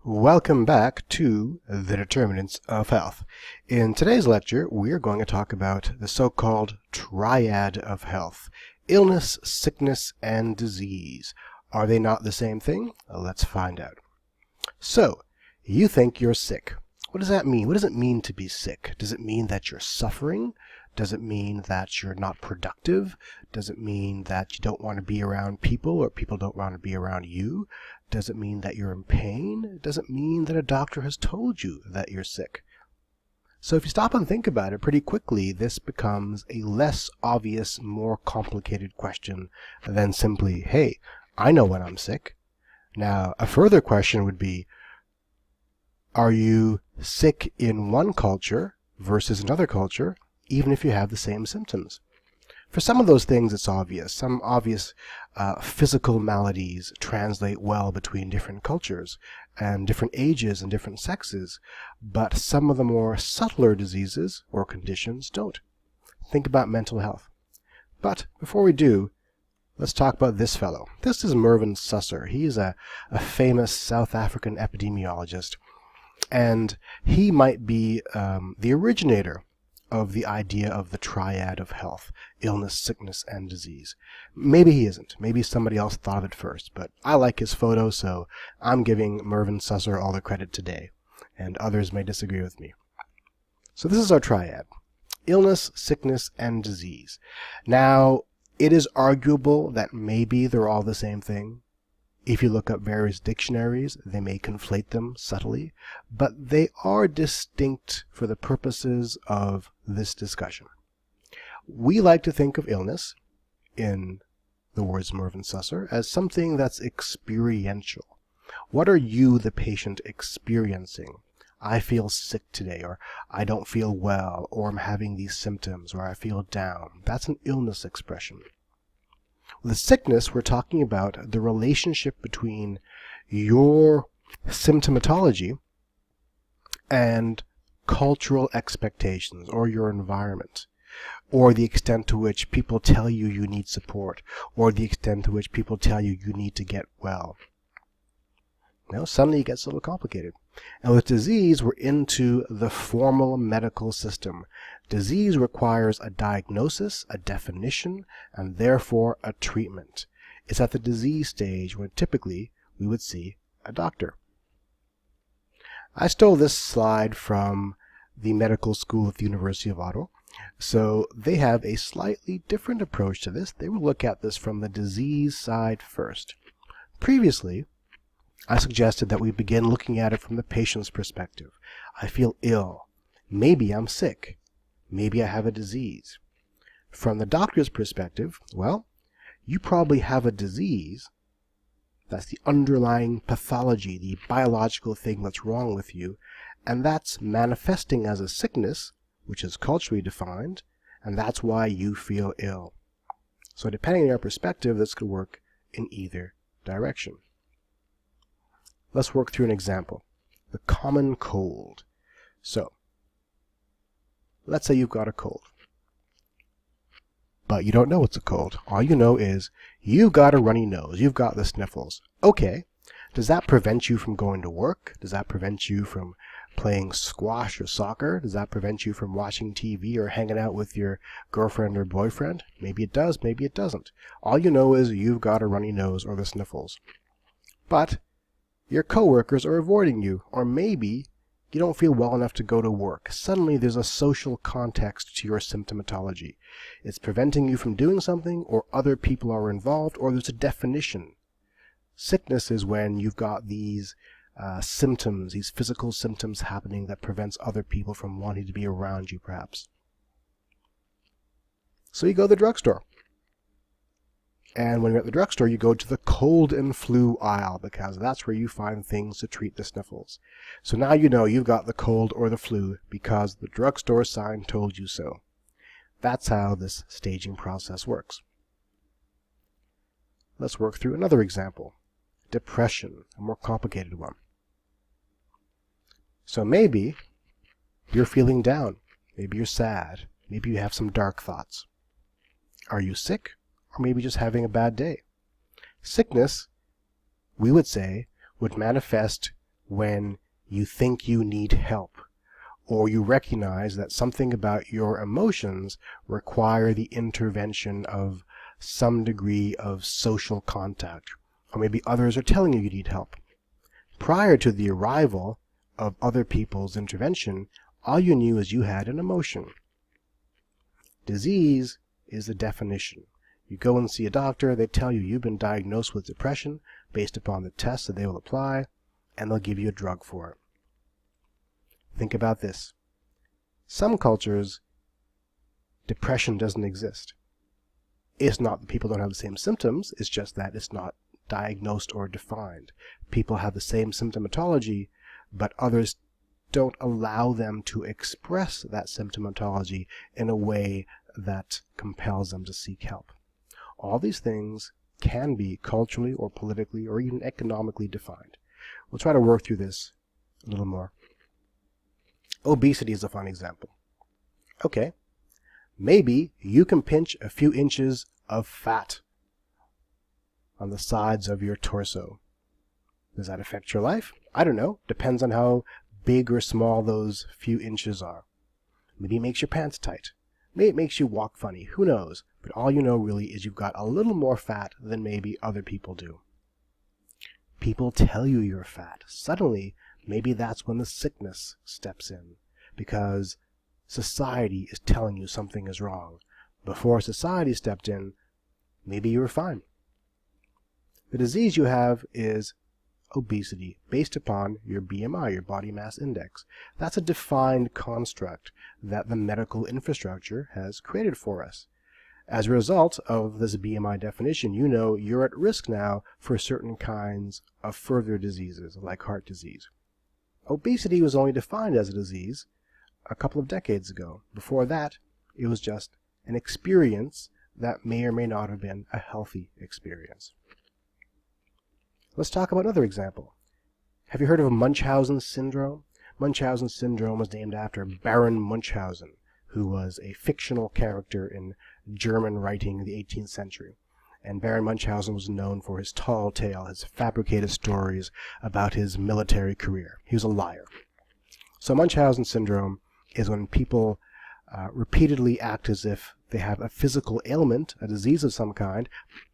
Welcome back to the Determinants of Health. In today's lecture, we are going to talk about the so-called Triad of Health: illness, sickness, and disease. Are they not the same thing? Let's find out. So, you think you're sick. What does that mean? What does it mean to be sick? Does it mean that you're suffering? Does it mean that you're not productive? Does it mean that you don't want to be around people or people don't want to be around you? Does it mean that you're in pain? Does it mean that a doctor has told you that you're sick? So if you stop and think about it pretty quickly, this becomes a less obvious, more complicated question than simply, hey, I know when I'm sick. Now, a further question would be, are you sick in one culture versus another culture, even if you have the same symptoms? For some of those things, it's obvious. Some obvious physical maladies translate well between different cultures and different ages and different sexes, but some of the more subtler diseases or conditions don't. Think about mental health. But before we do, let's talk about this fellow. This is Mervyn Susser. He's a famous South African epidemiologist, and he might be the originator of the idea of the triad of health: illness, sickness, and disease. Maybe he isn't. Maybe somebody else thought of it first, but I like his photo, so I'm giving Mervyn Susser all the credit today, and others may disagree with me. So this is our triad: illness, sickness, and disease. Now, it is arguable that maybe they're all the same thing. If you look up various dictionaries, they may conflate them subtly, but they are distinct for the purposes of this discussion. We like to think of illness, in the words Mervyn Susser, as something that's experiential. What are you, the patient, experiencing? I feel sick today, or I don't feel well, or I'm having these symptoms, or I feel down. That's an illness expression. With sickness, we're talking about the relationship between your symptomatology and cultural expectations, or your environment, or the extent to which people tell you you need support, or the extent to which people tell you you need to get well. Now, suddenly it gets a little complicated. And with disease, we're into the formal medical system. Disease requires a diagnosis, a definition, and therefore a treatment. It's at the disease stage when typically we would see a doctor. I stole this slide from the medical school at the University of Ottawa. So they have a slightly different approach to this. They will look at this from the disease side first. Previously, I suggested that we begin looking at it from the patient's perspective. I feel ill. Maybe I'm sick. Maybe I have a disease. From the doctor's perspective, well, you probably have a disease. That's the underlying pathology, the biological thing that's wrong with you, and that's manifesting as a sickness, which is culturally defined, and that's why you feel ill. So depending on your perspective, this could work in either direction. Let's work through an example. The common cold. So, let's say you've got a cold, but you don't know it's a cold. All you know is you've got a runny nose, you've got the sniffles. Okay, does that prevent you from going to work? Does that prevent you from playing squash or soccer? Does that prevent you from watching TV or hanging out with your girlfriend or boyfriend? Maybe it does, maybe it doesn't. All you know is you've got a runny nose or the sniffles. But your coworkers are avoiding you, or maybe you don't feel well enough to go to work. Suddenly there's a social context to your symptomatology. It's preventing you from doing something, or other people are involved, or there's a definition. Sickness is when you've got these symptoms, these physical symptoms happening that prevents other people from wanting to be around you, perhaps. So you go to the drugstore. And when you're at the drugstore, you go to the cold and flu aisle, because that's where you find things to treat the sniffles. So now you know you've got the cold or the flu because the drugstore sign told you so. That's how this staging process works. Let's work through another example. Depression, a more complicated one. So maybe you're feeling down. Maybe you're sad. Maybe you have some dark thoughts. Are you sick? Or maybe just having a bad day? Sickness, we would say, would manifest when you think you need help, or you recognize that something about your emotions require the intervention of some degree of social contact, or maybe others are telling you need help. Prior to the arrival of other people's intervention, all you knew is you had an emotion. Disease is the definition. You go and see a doctor, they tell you you've been diagnosed with depression based upon the tests that they will apply, and they'll give you a drug for it. Think about this. Some cultures, depression doesn't exist. It's not that people don't have the same symptoms, it's just that it's not diagnosed or defined. People have the same symptomatology, but others don't allow them to express that symptomatology in a way that compels them to seek help. All these things can be culturally or politically or even economically defined. We'll try to work through this a little more. Obesity is a fun example. Okay, maybe you can pinch a few inches of fat on the sides of your torso. Does that affect your life? I don't know. Depends on how big or small those few inches are. Maybe it makes your pants tight. Maybe it makes you walk funny. Who knows? But all you know really is you've got a little more fat than maybe other people do. People tell you you're fat. Suddenly, maybe that's when the sickness steps in, because society is telling you something is wrong. Before society stepped in, maybe you were fine. The disease you have is obesity, based upon your BMI, your body mass index. That's a defined construct that the medical infrastructure has created for us. As a result of this BMI definition, you know you're at risk now for certain kinds of further diseases, like heart disease. Obesity was only defined as a disease a couple of decades ago. Before that, it was just an experience that may or may not have been a healthy experience. Let's talk about another example. Have you heard of Munchausen Syndrome? Munchausen Syndrome was named after Baron Munchausen, who was a fictional character in German writing in the 18th century. And Baron Munchausen was known for his tall tale, his fabricated stories about his military career. He was a liar. So Munchausen Syndrome is when people repeatedly act as if they have a physical ailment, a disease of some kind,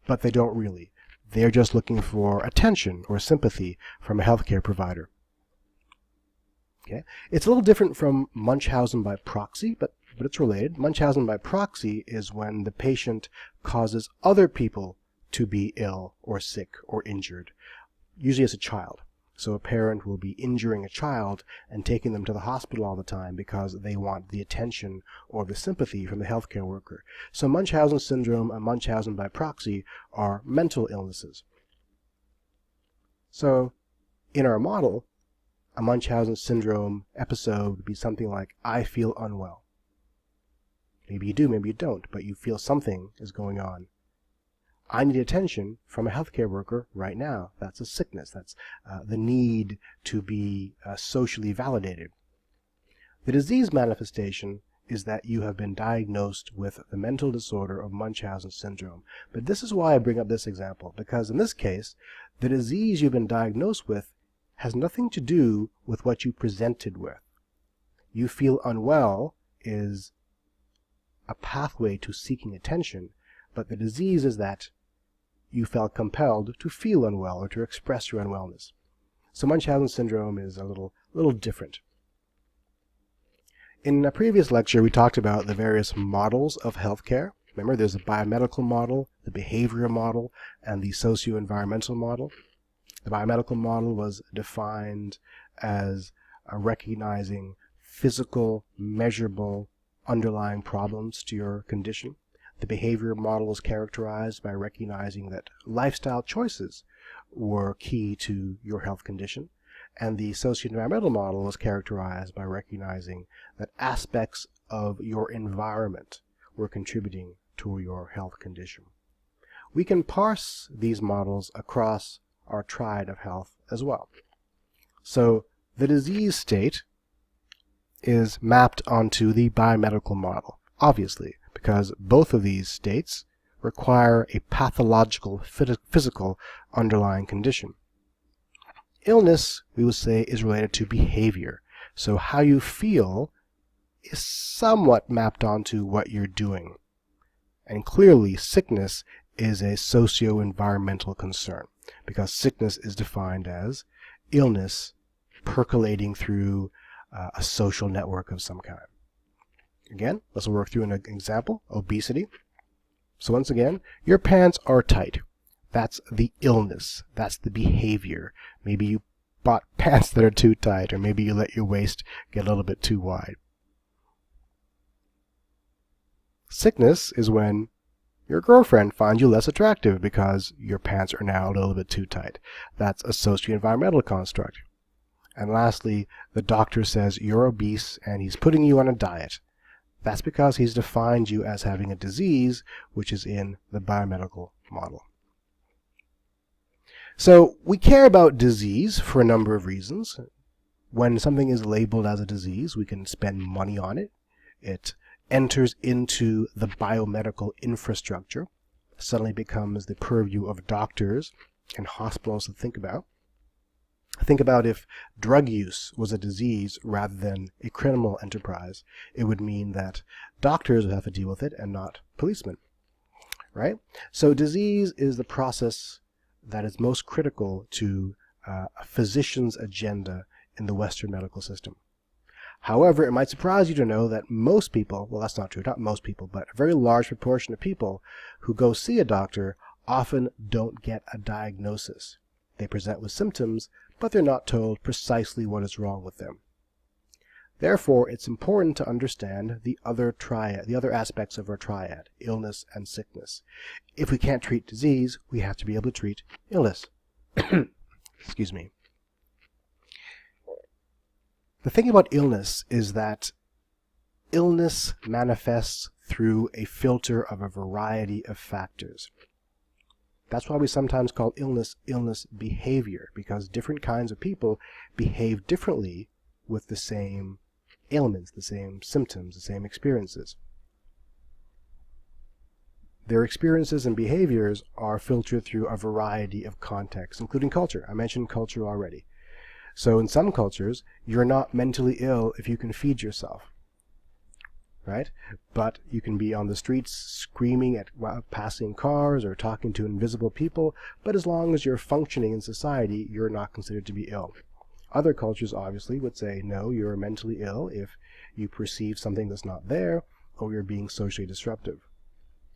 but they don't really. They're just looking for attention or sympathy from a healthcare provider. Okay? It's a little different from Munchausen by proxy, but it's related. Munchausen by proxy is when the patient causes other people to be ill or sick or injured, usually as a child. So a parent will be injuring a child and taking them to the hospital all the time because they want the attention or the sympathy from the healthcare worker. So Munchausen syndrome and Munchausen by proxy are mental illnesses. So in our model, a Munchausen syndrome episode would be something like, I feel unwell. Maybe you do, maybe you don't, but you feel something is going on. I need attention from a healthcare worker right now. That's a sickness. That's the need to be socially validated. The disease manifestation is that you have been diagnosed with the mental disorder of Munchausen syndrome. But this is why I bring up this example, because in this case, the disease you've been diagnosed with has nothing to do with what you presented with. You feel unwell is a pathway to seeking attention, but the disease is that you felt compelled to feel unwell or to express your unwellness. So Munchausen syndrome is a little different. In a previous lecture, we talked about the various models of healthcare. Remember, there's a biomedical model, the behavioral model, and the socio-environmental model. The biomedical model was defined as recognizing physical, measurable, underlying problems to your condition. The behavior model was characterized by recognizing that lifestyle choices were key to your health condition, and the socio-environmental model was characterized by recognizing that aspects of your environment were contributing to your health condition. We can parse these models across our triad of health as well. So the disease state is mapped onto the biomedical model, obviously, because both of these states require a pathological physical underlying condition. Illness, we would say, is related to behavior. So how you feel is somewhat mapped onto what you're doing. And clearly, sickness is a socio-environmental concern, because sickness is defined as illness percolating through a social network of some kind. Again, let's work through an example, obesity. So once again, your pants are tight. That's the illness. That's the behavior. Maybe you bought pants that are too tight, or maybe you let your waist get a little bit too wide. Sickness is when your girlfriend finds you less attractive because your pants are now a little bit too tight. That's a socio-environmental construct. And lastly, the doctor says you're obese and he's putting you on a diet. That's because he's defined you as having a disease, which is in the biomedical model. So we care about disease for a number of reasons. When something is labeled as a disease, we can spend money on it. It enters into the biomedical infrastructure, suddenly becomes the purview of doctors and hospitals to think about. Think about if drug use was a disease rather than a criminal enterprise. It would mean that doctors would have to deal with it and not policemen, right? So disease is the process that is most critical to a physician's agenda in the Western medical system. However, it might surprise you to know that most people, well, that's not true, not most people, but a very large proportion of people who go see a doctor often don't get a diagnosis. They present with symptoms, but they're not told precisely what is wrong with them. Therefore, it's important to understand the other triad, the other aspects of our triad, illness and sickness. If we can't treat disease, we have to be able to treat illness. Excuse me. The thing about illness is that illness manifests through a filter of a variety of factors. That's why we sometimes call illness behavior, because different kinds of people behave differently with the same ailments, the same symptoms, the same experiences. Their experiences and behaviors are filtered through a variety of contexts, including culture. I mentioned culture already. So in some cultures, you're not mentally ill if you can feed yourself, right? But you can be on the streets screaming at passing cars or talking to invisible people, but as long as you're functioning in society, you're not considered to be ill. Other cultures obviously would say, no, you're mentally ill if you perceive something that's not there, or you're being socially disruptive.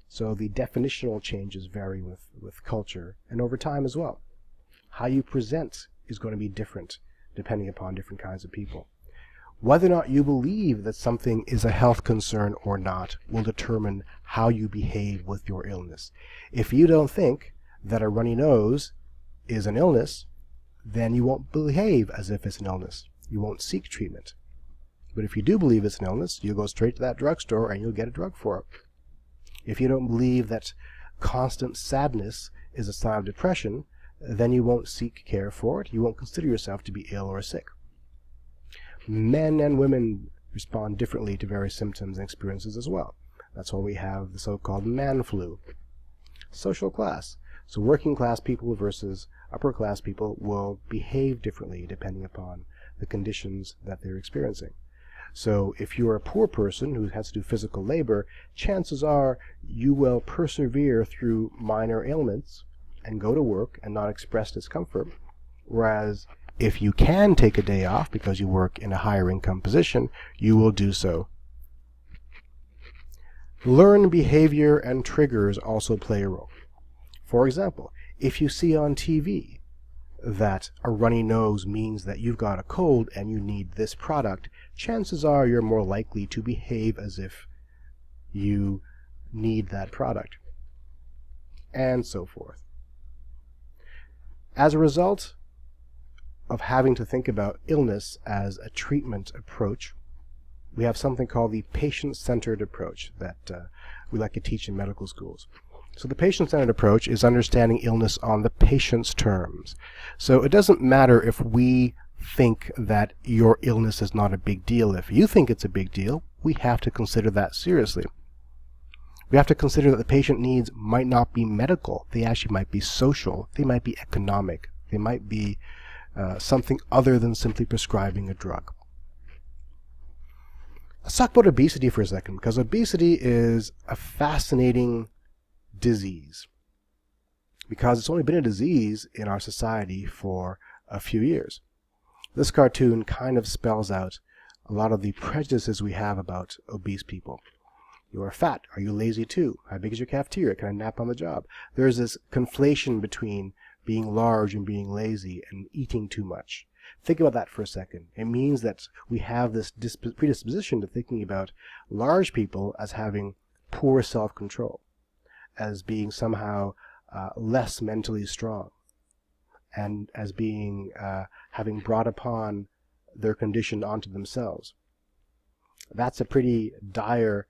So the definitional changes vary with culture and over time as well. How you present is going to be different depending upon different kinds of people. Whether or not you believe that something is a health concern or not will determine how you behave with your illness. If you don't think that a runny nose is an illness, then you won't behave as if it's an illness. You won't seek treatment. But if you do believe it's an illness, you'll go straight to that drugstore and you'll get a drug for it. If you don't believe that constant sadness is a sign of depression, then you won't seek care for it. You won't consider yourself to be ill or sick. Men and women respond differently to various symptoms and experiences as well. That's why we have the so-called man flu. Social class. So working class people versus upper class people will behave differently depending upon the conditions that they're experiencing. So if you're a poor person who has to do physical labor, chances are you will persevere through minor ailments and go to work and not express discomfort. Whereas if you can take a day off because you work in a higher income position, you will do so. Learned behavior and triggers also play a role. For example, if you see on TV that a runny nose means that you've got a cold and you need this product, chances are you're more likely to behave as if you need that product, and so forth. As a result of having to think about illness as a treatment approach, we have something called the patient-centered approach that we like to teach in medical schools. So the patient-centered approach is understanding illness on the patient's terms. So it doesn't matter if we think that your illness is not a big deal. If you think it's a big deal, we have to consider that seriously. We have to consider that the patient needs might not be medical. They actually might be social. They might be economic. They might be something other than simply prescribing a drug. Let's talk about obesity for a second, because obesity is a fascinating disease, because it's only been a disease in our society for a few years. This cartoon kind of spells out a lot of the prejudices we have about obese people. You are fat. Are you lazy too? How big is your cafeteria? Can I nap on the job? There's this conflation between being large and being lazy and eating too much. Think about that for a second. It means that we have this predisposition to thinking about large people as having poor self-control, as being somehow less mentally strong, and as being having brought upon their condition onto themselves. That's a pretty dire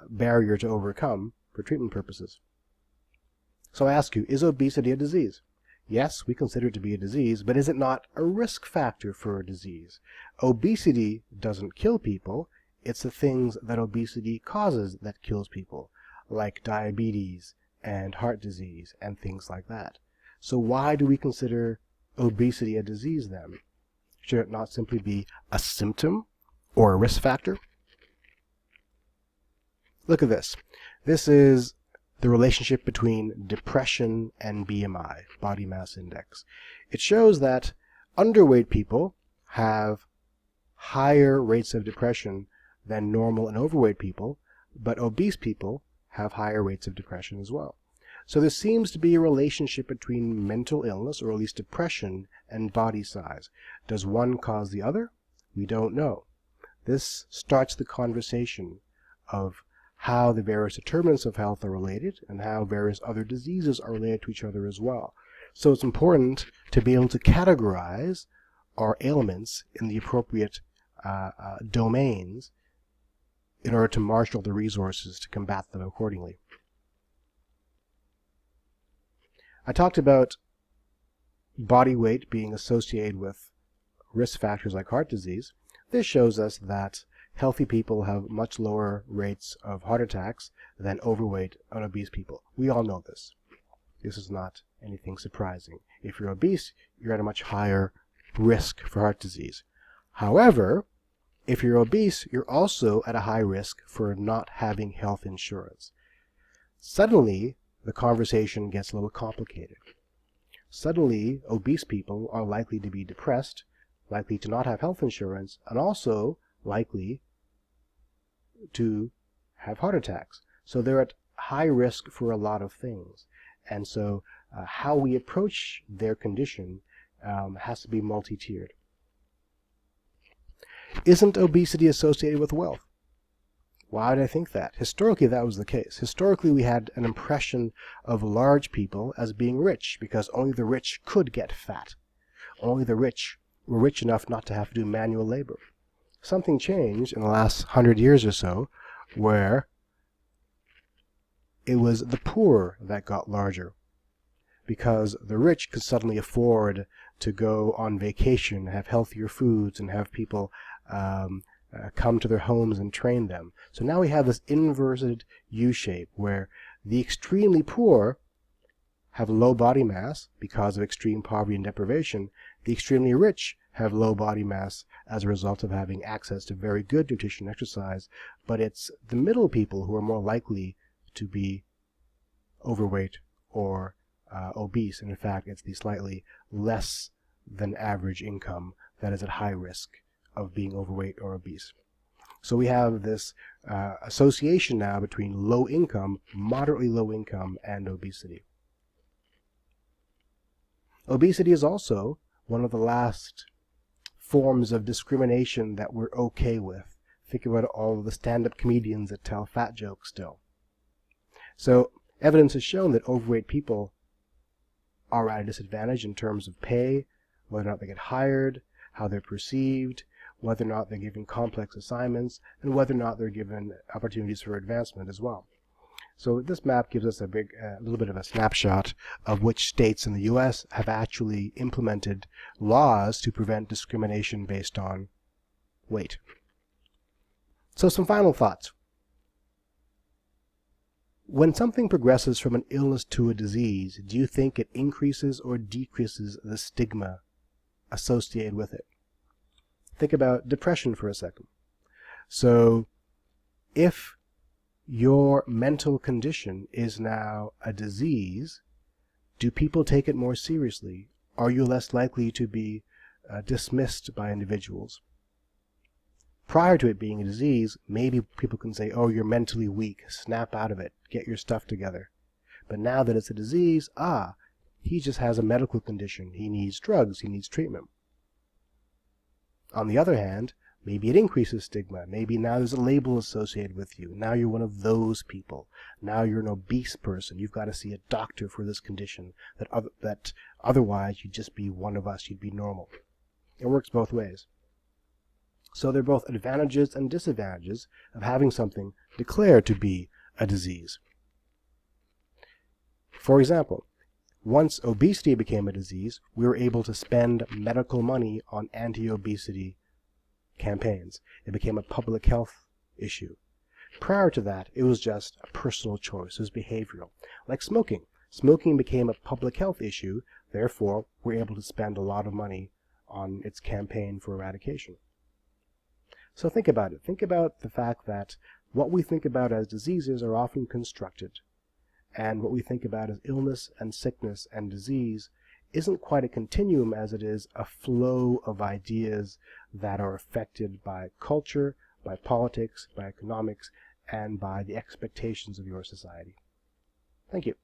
barrier to overcome for treatment purposes. So I ask you, is obesity a disease? Yes, we consider it to be a disease, but is it not a risk factor for a disease? Obesity doesn't kill people. It's the things that obesity causes that kills people, like diabetes and heart disease and things like that. So why do we consider obesity a disease then? Should it not simply be a symptom or a risk factor? Look at this. This is the relationship between depression and BMI, body mass index. It shows that underweight people have higher rates of depression than normal and overweight people, but obese people have higher rates of depression as well. So there seems to be a relationship between mental illness, or at least depression, and body size. Does one cause the other? We don't know. This starts the conversation of how the various determinants of health are related and how various other diseases are related to each other as well. So it's important to be able to categorize our ailments in the appropriate domains in order to marshal the resources to combat them accordingly. I talked about body weight being associated with risk factors like heart disease. This shows us that healthy people have much lower rates of heart attacks than overweight and obese people. We all know this. This is not anything surprising. If you're obese, you're at a much higher risk for heart disease. However, if you're obese, you're also at a high risk for not having health insurance. Suddenly, the conversation gets a little complicated. Suddenly, obese people are likely to be depressed, likely to not have health insurance, and also likely to have heart attacks. So they're at high risk for a lot of things. And so how we approach their condition has to be multi-tiered. Isn't obesity associated with wealth? Why did I think that? Historically, that was the case. Historically, we had an impression of large people as being rich because only the rich could get fat. Only the rich were rich enough not to have to do manual labor. Something changed in the last 100 years or so, where it was the poor that got larger, because the rich could suddenly afford to go on vacation, have healthier foods, and have people come to their homes and train them. So now we have this inverted U-shape, where the extremely poor have low body mass because of extreme poverty and deprivation. The extremely rich have low body mass as a result of having access to very good nutrition and exercise, but it's the middle people who are more likely to be overweight or obese. And in fact, it's the slightly less than average income that is at high risk of being overweight or obese. So we have this association now between low income, moderately low income, and obesity. Obesity is also one of the last forms of discrimination that we're okay with. Think about all of the stand-up comedians that tell fat jokes still. So evidence has shown that overweight people are at a disadvantage in terms of pay, whether or not they get hired, how they're perceived, whether or not they're given complex assignments, and whether or not they're given opportunities for advancement as well. So this map gives us a little bit of a snapshot of which states in the U.S. have actually implemented laws to prevent discrimination based on weight. So some final thoughts. When something progresses from an illness to a disease, do you think it increases or decreases the stigma associated with it. Think about depression for a second. So if your mental condition is now a disease, do people take it more seriously? Are you less likely to be dismissed by individuals? Prior to it being a disease, maybe people can say, oh, you're mentally weak, snap out of it, get your stuff together. But now that it's a disease, he just has a medical condition, he needs drugs, he needs treatment. On the other hand, maybe it increases stigma. Maybe now there's a label associated with you. Now you're one of those people. Now you're an obese person. You've got to see a doctor for this condition. That otherwise you'd just be one of us. You'd be normal. It works both ways. So there are both advantages and disadvantages of having something declared to be a disease. For example, once obesity became a disease, we were able to spend medical money on anti-obesity campaigns. It became a public health issue. Prior to that, it was just a personal choice. It was behavioral. Like smoking. Smoking became a public health issue. Therefore, we're able to spend a lot of money on its campaign for eradication. So think about it. Think about the fact that what we think about as diseases are often constructed. And what we think about as illness and sickness and disease isn't quite a continuum as it is a flow of ideas that are affected by culture, by politics, by economics, and by the expectations of your society. Thank you.